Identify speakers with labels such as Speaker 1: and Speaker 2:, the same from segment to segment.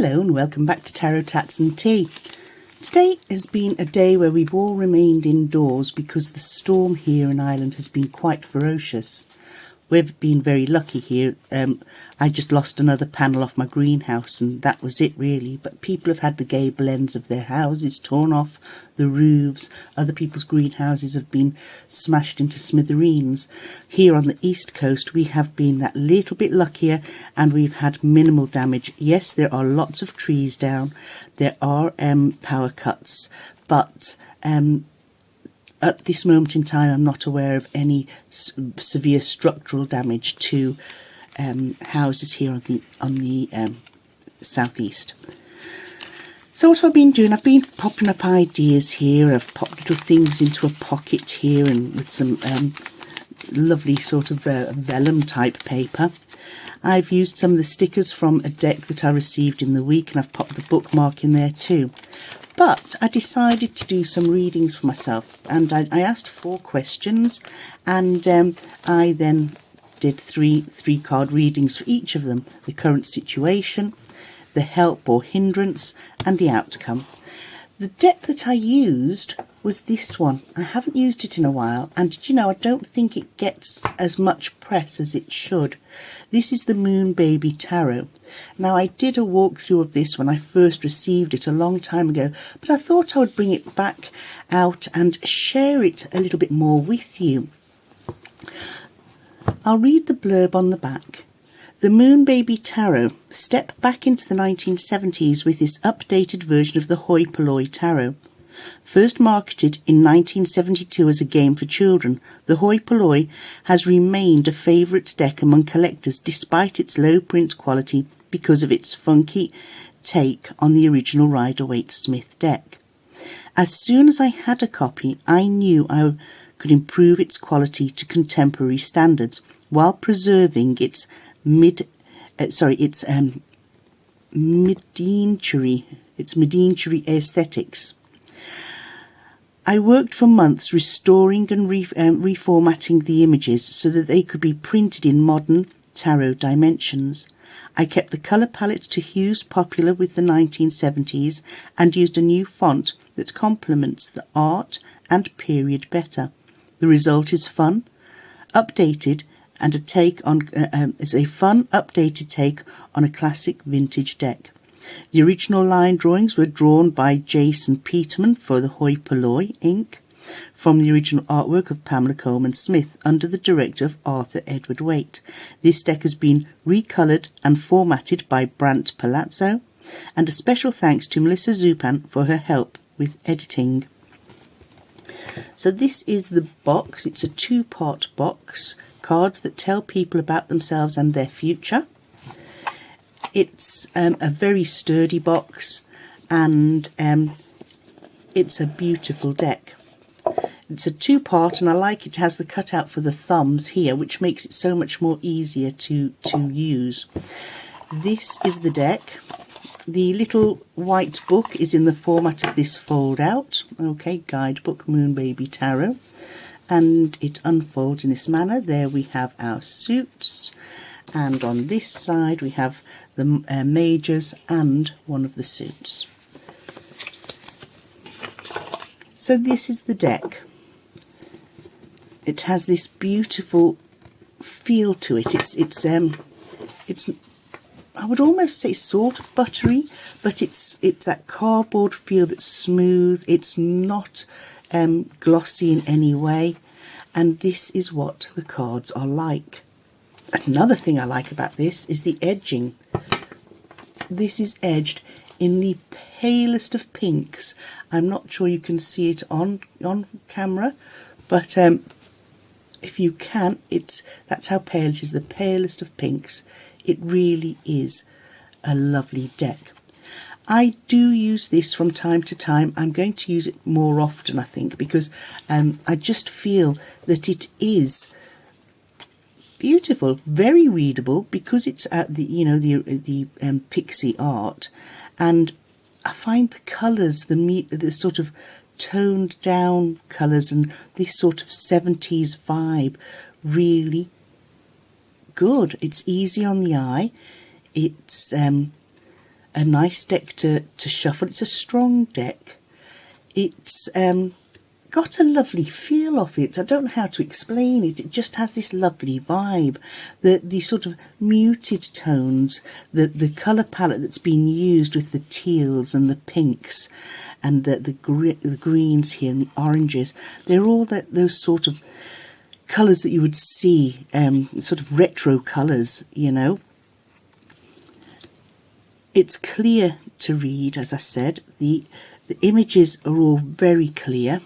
Speaker 1: Hello and welcome back to Tarot Tats and Tea. Today has been a day where we've all remained indoors because the storm here in Ireland has been quite ferocious. We've been very lucky here. I just lost another panel off my greenhouse and that was it really. But people have had the gable ends of their houses torn off, the roofs. Other people's greenhouses have been smashed into smithereens. Here on the east coast we have been that little bit luckier and we've had minimal damage. Yes, there are lots of trees down. There are power cuts, but at this moment in time, I'm not aware of any severe structural damage to houses here on the southeast. So what have I been doing? I've been popping up ideas here. I've popped little things into a pocket here and with some lovely sort of vellum type paper. I've used some of the stickers from a deck that I received in the week and I've popped the bookmark in there too. But I decided to do some readings for myself and I asked 4 questions and I then did three card readings for each of them. The current situation, the help or hindrance and the outcome. The deck that I used was this one. I haven't used it in a while and did you know I don't think it gets as much press as it should. This is the Moon Baby Tarot. Now I did a walkthrough of this when I first received it a long time ago, but I thought I would bring it back out and share it a little bit more with you. I'll read the blurb on the back. The Moon Baby Tarot. Step back into the 1970s with this updated version of the Hoi Polloi Tarot. First marketed in 1972 as a game for children, the Hoi Polloi has remained a favourite deck among collectors despite its low print quality because of its funky take on the original Rider-Waite-Smith deck. As soon as I had a copy, I knew I could improve its quality to contemporary standards while preserving its mid-century aesthetics. I worked for months restoring and reformatting the images so that they could be printed in modern tarot dimensions. I kept the colour palette to hues popular with the 1970s and used a new font that complements the art and period better. The result is fun, updated, and is a fun, updated take on a classic vintage deck. The original line drawings were drawn by Jason Peterman for the Hoi Polloi Inc. from the original artwork of Pamela Coleman Smith under the direction of Arthur Edward Waite. This deck has been recoloured and formatted by Brant Palazzo, and a special thanks to Melissa Zupan for her help with editing. So this is the box. It's a 2-part box. Cards that tell people about themselves and their future. It's a very sturdy box and it's a beautiful deck. It's a 2-part and I like it has the cutout for the thumbs here, which makes it so much more easier to use. This is the deck. The little white book is in the format of this fold out. Okay, guidebook Moon Baby Tarot. And it unfolds in this manner. There we have our suits. And on this side we have the majors and one of the suits. So this is the deck. It has this beautiful feel to it. It's I would almost say sort of buttery, but it's that cardboard feel that's smooth. It's not glossy in any way, and this is what the cards are like. Another thing I like about this is the edging. This is edged in the palest of pinks. I'm not sure you can see it on camera, but if you can, that's how pale it is, the palest of pinks. It really is a lovely deck. I do use this from time to time. I'm going to use it more often, I think, because I just feel that it is beautiful, very readable, because it's the pixie art, and I find the colours, the sort of toned down colours and this sort of 70s vibe really good. It's easy on the eye. It's a nice deck to shuffle. It's a strong deck. It's got a lovely feel of it. I don't know how to explain it. It just has this lovely vibe. The sort of muted tones, the colour palette that's been used with the teals and the pinks and the greens here and the oranges, they're all those sort of colours that you would see, sort of retro colours, you know. It's clear to read, as I said. The images are all very clear.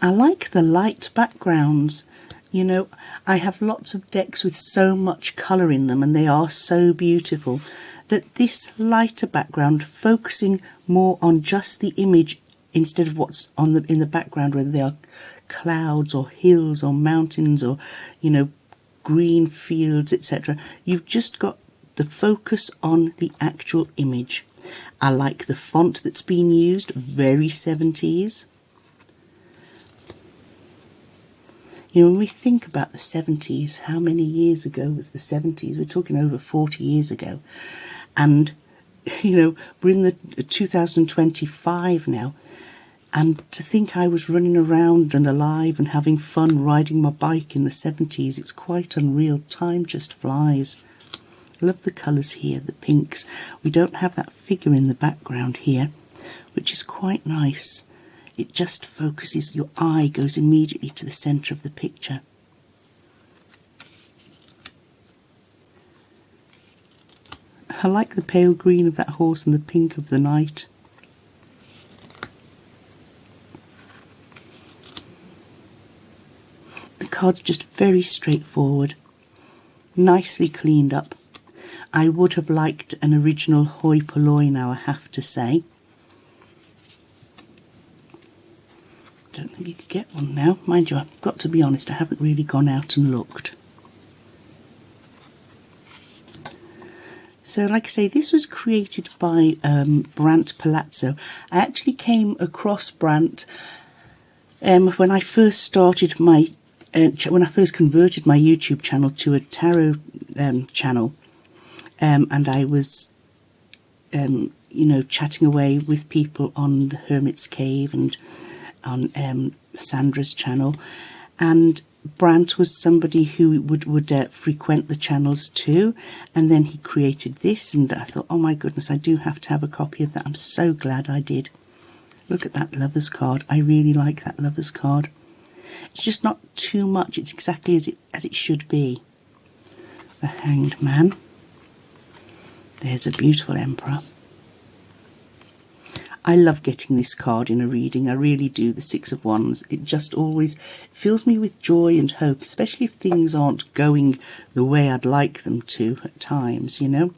Speaker 1: I like the light backgrounds. You know, I have lots of decks with so much colour in them, and they are so beautiful, that this lighter background, focusing more on just the image instead of what's in the background, whether they are clouds or hills or mountains or, you know, green fields, etc. You've just got the focus on the actual image. I like the font that's been used, very 70s. You know, when we think about the 70s, how many years ago was the 70s? We're talking over 40 years ago. And, you know, we're in the 2025 now. And to think I was running around and alive and having fun riding my bike in the 70s, it's quite unreal. Time just flies. I love the colours here, the pinks. We don't have that figure in the background here, which is quite nice. It just focuses, your eye goes immediately to the centre of the picture. I like the pale green of that horse and the pink of the night. The card's just very straightforward, nicely cleaned up. I would have liked an original hoi polloi now, I have to say. I don't think you could get one now. Mind you, I've got to be honest, I haven't really gone out and looked. So, like I say, this was created by Brant Palazzo. I actually came across Brant when I first started my, when I first converted my YouTube channel to a tarot channel, and I was, you know, chatting away with people on the Hermit's Cave and on Sandra's channel, and Brant was somebody who would frequent the channels too, and then he created this, and I thought, oh my goodness, I do have to have a copy of that. I'm so glad I did. Look at that Lover's card. I really like that Lover's card. It's just not too much. It's exactly as it should be. The Hanged Man. There's a beautiful Emperor. I love getting this card in a reading, I really do, the Six of Wands. It just always fills me with joy and hope, especially if things aren't going the way I'd like them to at times, you know.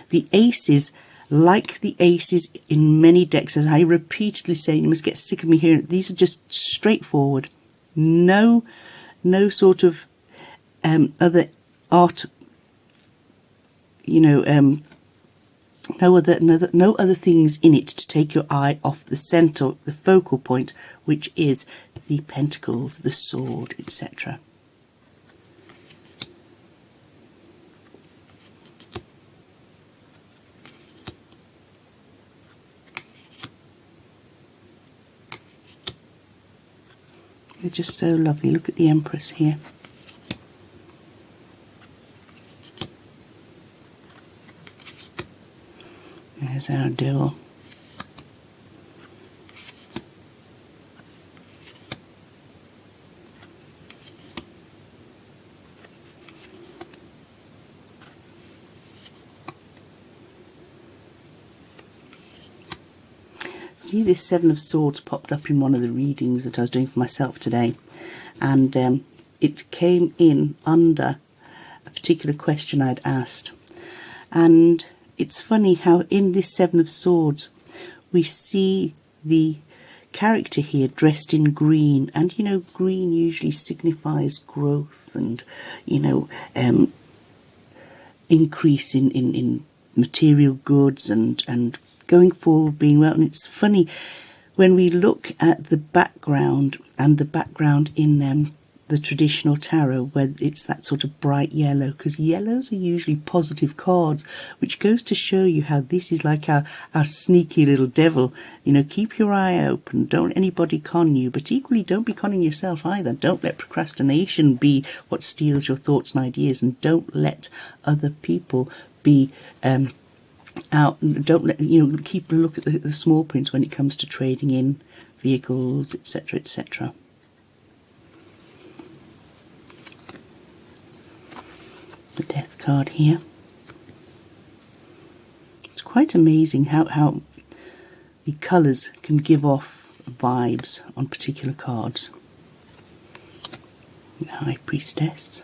Speaker 1: The aces, like the aces in many decks, as I repeatedly say, you must get sick of me hearing it, these are just straightforward. No sort of other art, you know, no other things in it to take your eye off the centre, the focal point, which is the pentacles, the sword, etc. They're just so lovely. Look at the Empress here. There's our duel. See, this Seven of Swords popped up in one of the readings that I was doing for myself today, and it came in under a particular question I'd asked. And it's funny how in this Seven of Swords we see the character here dressed in green, and you know, green usually signifies growth and, you know, increase in material goods and going forward, being well. And it's funny when we look at the background and the background in the traditional tarot, where it's that sort of bright yellow, because yellows are usually positive cards, which goes to show you how this is like our sneaky little devil. You know, keep your eye open, don't anybody con you, but equally don't be conning yourself either. Don't let procrastination be what steals your thoughts and ideas, and don't let other people be out. Don't let, keep a look at the small print when it comes to trading in vehicles, etc., etc. The death card here. It's quite amazing how the colours can give off vibes on particular cards. The High Priestess.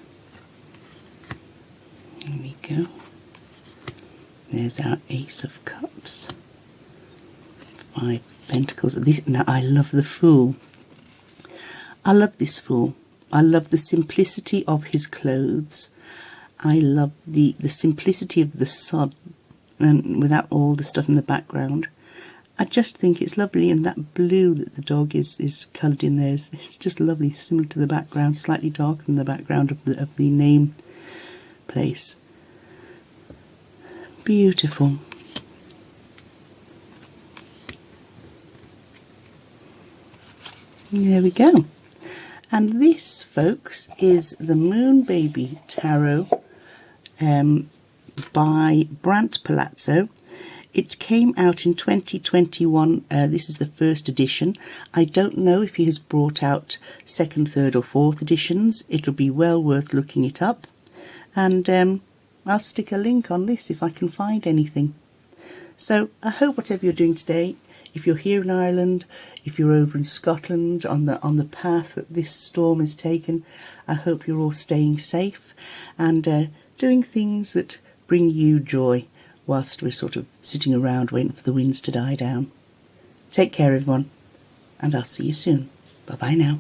Speaker 1: There we go. There's our Ace of Cups. 5 Pentacles. Now I love the Fool. I love this Fool. I love the simplicity of his clothes. I love the simplicity of the sun, and without all the stuff in the background. I just think it's lovely, and that blue that the dog is coloured in there it's just lovely, similar to the background, slightly darker than the background of the name place. Beautiful. There we go. And this, folks, is the Moon Baby Tarot by Brant Palazzo. It came out in 2021. This is the first edition. I don't know if he has brought out second, third or fourth editions. It'll be well worth looking it up. And I'll stick a link on this if I can find anything. So I hope whatever you're doing today, if you're here in Ireland, if you're over in Scotland on the path that this storm has taken, I hope you're all staying safe and doing things that bring you joy whilst we're sort of sitting around waiting for the winds to die down. Take care, everyone, and I'll see you soon. Bye-bye now.